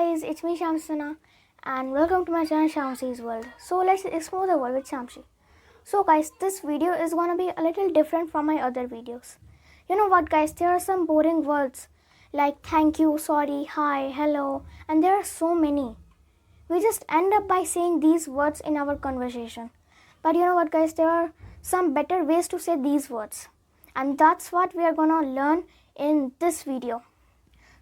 guys, it's me Shamsana and welcome to my channel Shamsi's World. So let's explore the world with Shamsi. So guys, this video is gonna be a little different from my other videos. You know what guys, there are some boring words like thank you, sorry, hi, hello, and there are so many. We just end up by saying these words in our conversation. But you know what guys, there are some better ways to say these words. And that's what we are gonna learn in this video.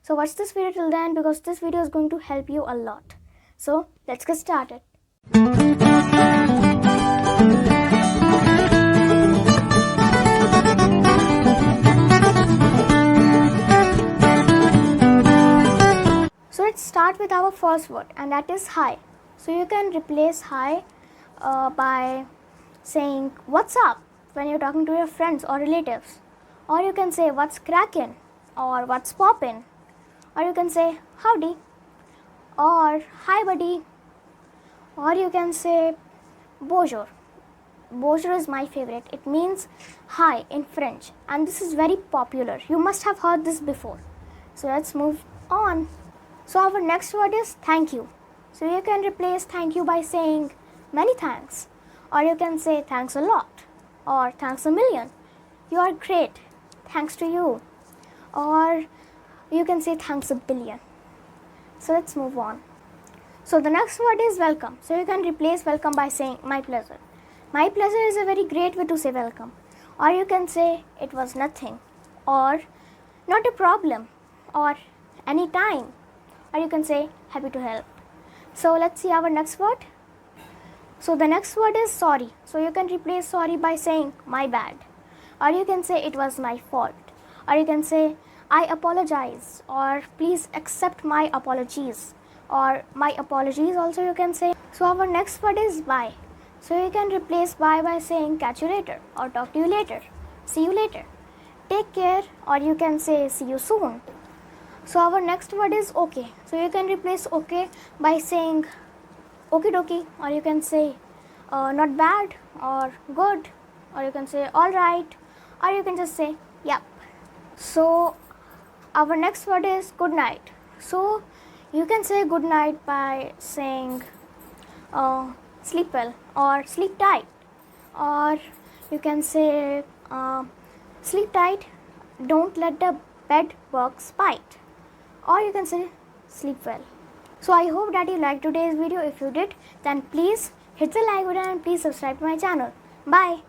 So watch this video till then because this video is going to help you a lot. So let's get started. So let's start with our first word, and that is hi. So you can replace hi by saying what's up when you're talking to your friends or relatives, or you can say what's crackin' or what's poppin'. Or you can say howdy or hi buddy, or you can say bonjour. Bonjour is my favorite. It means hi in French and this is very popular. You must have heard this before. So let's move on. So our next word is thank you. So you can replace thank you by saying many thanks, or you can say thanks a lot or thanks a million. You are great. Thanks to you. Or you can say thanks a billion. So let's move on. So the next word is welcome. So you can replace welcome by saying my pleasure. My pleasure is a very great way to say welcome. Or you can say it was nothing, or not a problem, or anytime. Or you can say happy to help. So let's see our next word. So the next word is sorry. So you can replace sorry by saying my bad. Or you can say it was my fault. Or you can say I apologize, or please accept my apologies, or my apologies also you can say. So our next word is bye. So you can replace bye by saying catch you later, or talk to you later, see you later, take care, or you can say see you soon. So our next word is okay. So you can replace okay by saying okie dokie, or you can say not bad or good, or you can say alright, or you can just say yep. So our next word is good night. So you can say good night by saying sleep well or sleep tight, or you can say sleep tight, don't let the bed bugs bite, or you can say sleep well. So I hope that you liked today's video. If you did, then please hit the like button and please subscribe to my channel. Bye.